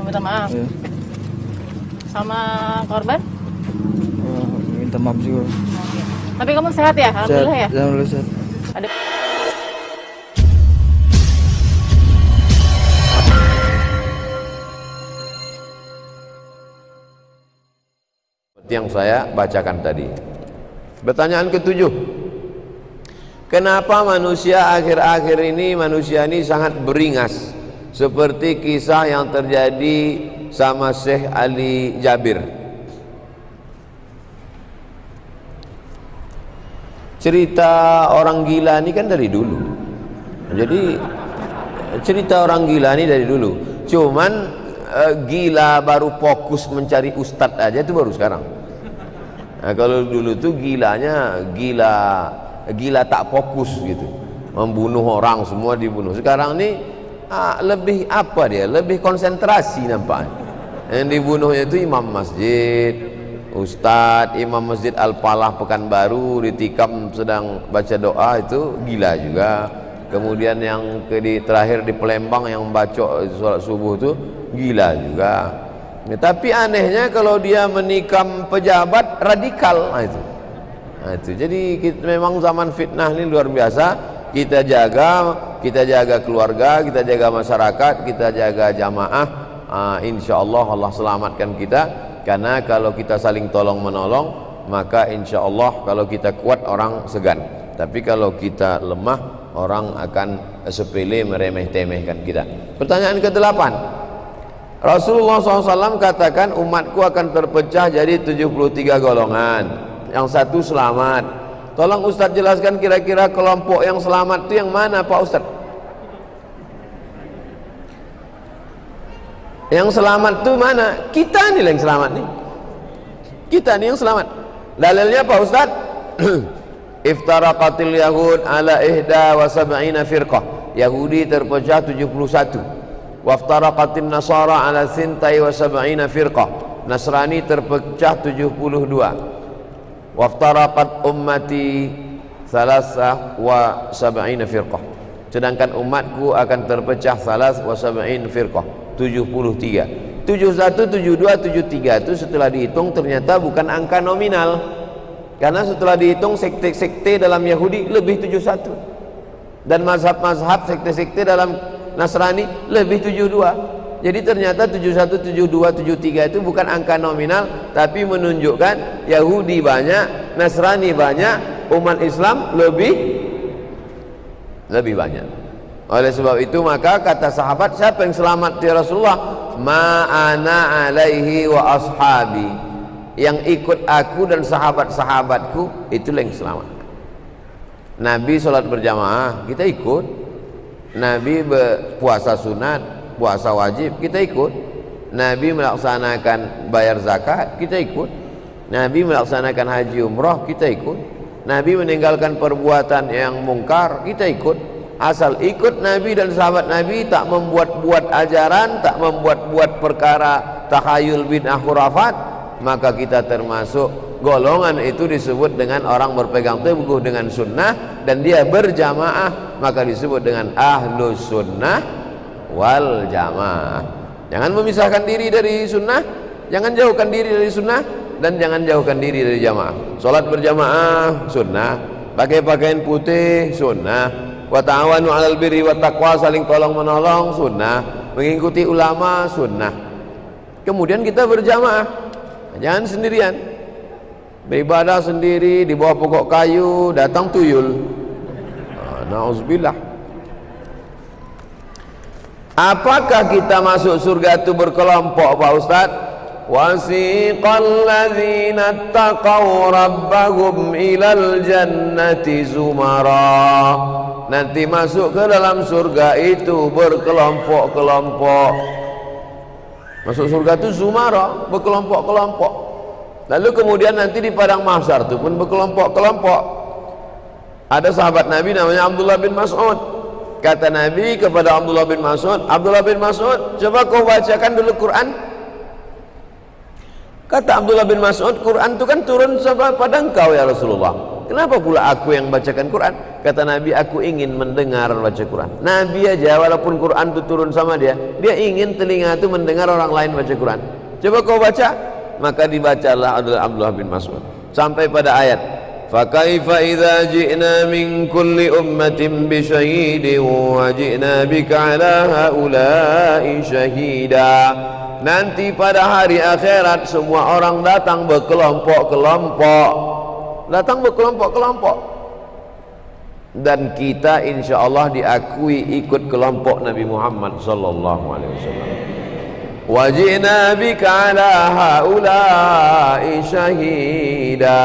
minta maaf. Ya. Sama korban? Minta maaf juga. Oke. Tapi kamu sehat ya? Alhamdulillah ya? Alhamdulillah sehat. Ada yang saya bacakan tadi. Pertanyaan ketujuh, kenapa manusia akhir-akhir ini sangat beringas seperti kisah yang terjadi sama Syekh Ali Jabir? Cerita orang gila ini kan dari dulu. Jadi cerita orang gila ini dari dulu. Cuman gila baru fokus mencari ustadz aja itu baru sekarang. Nah, kalau dulu tuh gilanya gila tak fokus gitu, membunuh orang semua dibunuh. Sekarang ini lebih apa dia? Lebih konsentrasi nampaknya. Yang dibunuhnya itu imam masjid, ustadz, imam masjid Al-Falah Pekanbaru ditikam sedang baca doa itu gila juga. Kemudian yang terakhir di Palembang yang membaca sholat subuh itu gila juga. Ya, tapi anehnya kalau dia menikam pejabat radikal, itu. Jadi memang zaman fitnah ini luar biasa. Kita jaga keluarga, kita jaga masyarakat, kita jaga jamaah. Insya Allah selamatkan kita. Karena kalau kita saling tolong menolong, maka insya Allah kalau kita kuat orang segan. Tapi kalau kita lemah, orang akan sepele meremeh-temehkan kita. Pertanyaan ke-8. Rasulullah SAW katakan umatku akan terpecah jadi 73 golongan. Yang satu selamat. Tolong Ustaz jelaskan kira-kira kelompok yang selamat itu yang mana Pak Ustaz? Yang selamat itu mana? Kita nih yang selamat nih. Kita nih yang selamat. Dalilnya Pak Ustaz? Iftaraqatil yahud ala ihda wa sab'ina firqah. Yahudi terpecah 71. Waftaraqatin nasara ala sintai wa sab'ina firqah. Nasrani terpecah 72. Waftaraqat ummati thalatha wa sab'ina firqah. Sedangkan umatku akan terpecah thalatha wa sab'in firqah, 73. 71, 72, 73 itu setelah dihitung ternyata bukan angka nominal. Karena setelah dihitung sekte-sekte dalam Yahudi lebih 71. Dan mazhab-mazhab sekte-sekte dalam Nasrani lebih 72. Jadi ternyata 71, 72, 73 itu bukan angka nominal, tapi menunjukkan Yahudi banyak, Nasrani banyak, umat Islam lebih banyak. Oleh sebab itu maka kata sahabat, siapa yang selamat ya Rasulullah? Ma'ana alaihi wa ashabi. Yang ikut aku dan sahabat-sahabatku itulah yang selamat. Nabi sholat berjamaah, kita ikut. Nabi berpuasa sunat, puasa wajib, kita ikut. Nabi melaksanakan bayar zakat, kita ikut. Nabi melaksanakan haji umrah, kita ikut. Nabi meninggalkan perbuatan yang mungkar, kita ikut. Asal ikut Nabi dan sahabat Nabi, tak membuat-buat ajaran, tak membuat-buat perkara takhayul bid'ah khurafat, maka kita termasuk golongan itu disebut dengan orang berpegang teguh dengan sunnah dan dia berjamaah, maka disebut dengan ahlus sunnah wal jamaah. Jangan memisahkan diri dari sunnah, jangan jauhkan diri dari sunnah, dan jangan jauhkan diri dari jamaah. Salat berjamaah sunnah, pakai pakaian putih sunnah, wa ta'awanu 'alal birri wat taqwa, saling tolong menolong sunnah, mengikuti ulama sunnah. Kemudian kita berjamaah, jangan sendirian. Beribadah sendiri di bawah pokok kayu, datang tuyul. Nauzubillah. Apakah kita masuk surga itu berkelompok Pak Ustaz? Wasiqal ladzina taqaw rabbahum ilal jannati zumara. Nanti masuk ke dalam surga itu berkelompok-kelompok. Masuk surga itu zumara, berkelompok-kelompok. Lalu kemudian nanti di padang mahsyar itu pun berkelompok-kelompok. Ada sahabat Nabi namanya Abdullah bin Mas'ud. Kata Nabi kepada Abdullah bin Mas'ud, Abdullah bin Mas'ud, coba kau bacakan dulu Quran. Kata Abdullah bin Mas'ud, Quran itu kan turun pada engkau ya Rasulullah. kenapa pula aku yang bacakan Quran? Kata Nabi, aku ingin mendengar baca Quran. Nabi aja walaupun Quran itu turun sama dia ingin telinga itu mendengar orang lain baca Quran. Coba kau baca. Maka dibacalah Abdullah bin Mas'ud sampai pada ayat, fa kaifa idza ji'na min kulli ummatin bi syahidin wa ji'na bika ala haula'i syahida. Nanti pada hari akhirat semua orang datang berkelompok-kelompok, dan kita insya Allah diakui ikut kelompok Nabi Muhammad sallallahu alaihi wasallam. Wajina bika ala haula'i syahida.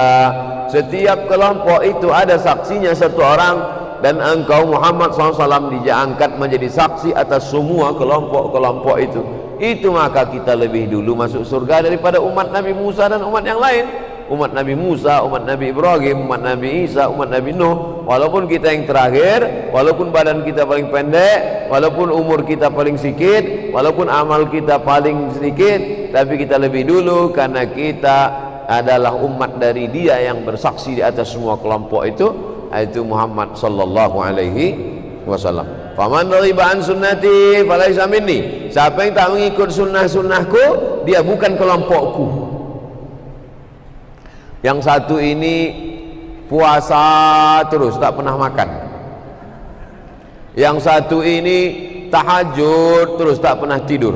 Setiap kelompok itu ada saksinya satu orang, dan engkau Muhammad SAW diangkat menjadi saksi atas semua kelompok-kelompok itu. Itu maka kita lebih dulu masuk surga daripada umat Nabi Musa dan umat yang lain. Umat Nabi Musa, umat Nabi Ibrahim, umat Nabi Isa, umat Nabi Nuh. Walaupun kita yang terakhir, walaupun badan kita paling pendek, walaupun umur kita paling sedikit, walaupun amal kita paling sedikit, tapi kita lebih dulu karena kita adalah umat dari dia yang bersaksi di atas semua kelompok itu, yaitu Muhammad sallallahu alaihi wasallam. Faman raghiba an sunnati falaysa minni. Siapa yang tak mengikut sunnah-sunnahku, dia bukan kelompokku. Yang satu ini puasa terus tak pernah makan. Yang satu ini tahajud terus tak pernah tidur.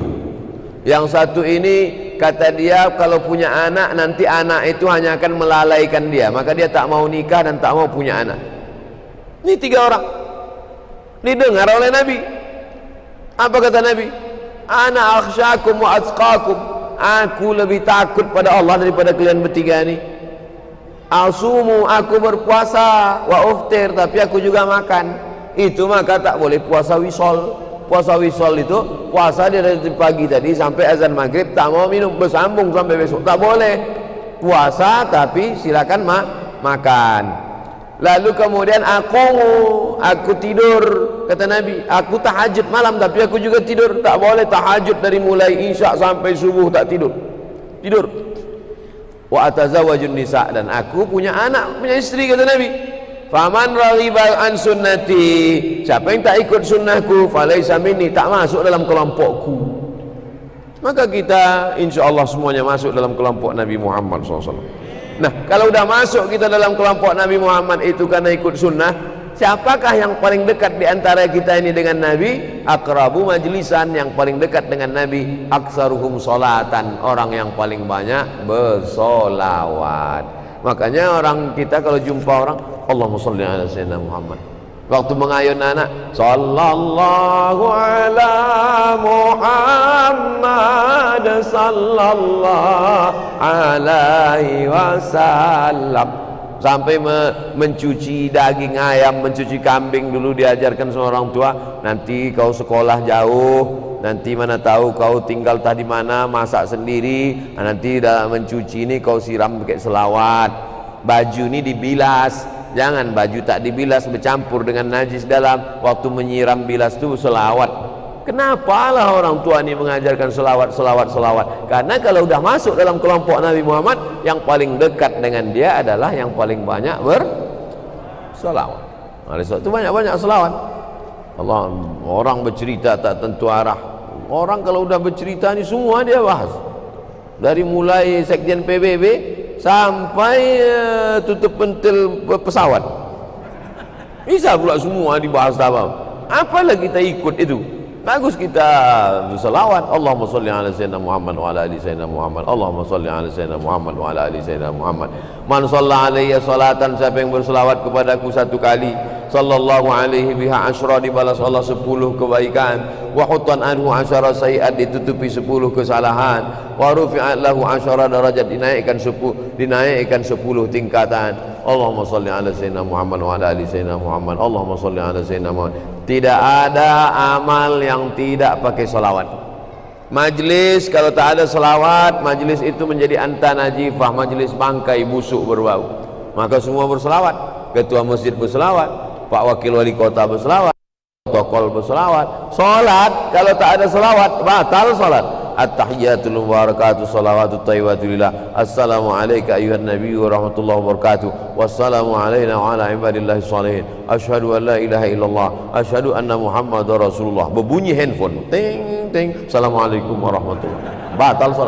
Yang satu ini kata dia kalau punya anak nanti anak itu hanya akan melalaikan dia, maka dia tak mau nikah dan tak mau punya anak. Ini 3 orang didengar oleh Nabi. Apa kata Nabi? Ana akhsyakum wa atqakum. Aku lebih takut pada Allah daripada kalian bertiga ini. Asumu, aku berpuasa, wa uftir, tapi aku juga makan. Itu maka tak boleh puasa wisol. Puasa wisol itu puasa dari pagi tadi sampai azan maghrib, tak mau minum, bersambung sampai besok, tak boleh. Puasa tapi silakan makan. Lalu kemudian aku tidur, kata Nabi, aku tahajud malam tapi aku juga tidur. Tak boleh tahajud dari mulai isya sampai subuh tak tidur. Wa atazawwajun nisa, dan aku punya anak, punya istri, kata Nabi. Faman raghiba an sunnati, siapa yang tak ikut sunnahku, falaysa minni, tak masuk dalam kelompokku. Maka kita insyaallah semuanya masuk dalam kelompok Nabi Muhammad SAW. Nah, kalau udah masuk kita dalam kelompok Nabi Muhammad itu karena ikut sunnah, siapakah yang paling dekat di antara kita ini dengan Nabi? Aqrabu majlisan, yang paling dekat dengan Nabi. Aksaruhum sholatan, orang yang paling banyak bersolawat. Makanya orang kita kalau jumpa orang, Allahumma sholli ala sayyidina Muhammad. Waktu mengayun anak, sallallahu ala Muhammad sallallahu alaihi wasallam. Sampai mencuci daging ayam, mencuci kambing dulu diajarkan sama orang tua. Nanti kau sekolah jauh, nanti mana tahu kau tinggal tadi mana, masak sendiri. Nanti dalam mencuci ini kau siram pakai selawat. Baju ini dibilas, jangan baju tak dibilas bercampur dengan najis dalam. Waktu menyiram bilas itu selawat. Kenapa lah orang tua ini mengajarkan selawat? Karena kalau udah masuk dalam kelompok Nabi Muhammad, yang paling dekat dengan dia adalah yang paling banyak berselawat. Oleh sebab itu banyak-banyak selawat. Allah, orang bercerita tak tentu arah. Orang kalau udah bercerita ni semua dia bahas. Dari mulai Sekjen PBB sampai tutup pentil pesawat. Bisa pula semua dibahas apa. Apalagi kita ikut itu. Bagus kita berselawat. Allahumma sholli ala sayyidina Muhammad wa ala ali sayyidina Muhammad. Allahumma sholli ala sayyidina Muhammad wa ala ali sayyidina Muhammad. Man shalla alaihi salatan, siapa yang berselawat kepadaku 1 kali, sallallahu alaihi biha asyra, dibalas Allah 10 kebaikan. Wa hutan anhu asyara sayiat, ditutupi 10 kesalahan. Wa rufi'at lahu asyara darajat, dinaikkan 10 tingkatan. Allahumma sholli ala sayyidina Muhammad wa ala ali sayyidina Muhammad. Allahumma sholli ala sayyidina Muhammad. Tidak ada amal yang tidak pakai salawat. Majlis kalau tak ada salawat, majlis itu menjadi anta najifah, majlis bangkai busuk berbau. Maka semua berselawat. Ketua masjid berselawat, Pak Wakil Wali Kota berselawat, protokol berselawat. Salat kalau tak ada salawat batal salat. at-tahiyatul mubarakatuh salawatut thayyibatullillah. Assalamu alayka ayyuhan nabiyyu wa rahmatullahi wa barakatuh. Wassalamu alayna wa ala ibadillahi shalihin. Asyhadu an la ilaha illallah, asyhadu anna Muhammadar Rasulullah. Berbunyi handphone. Ting ting. Assalamualaikum warahmatullahi. Batal salat.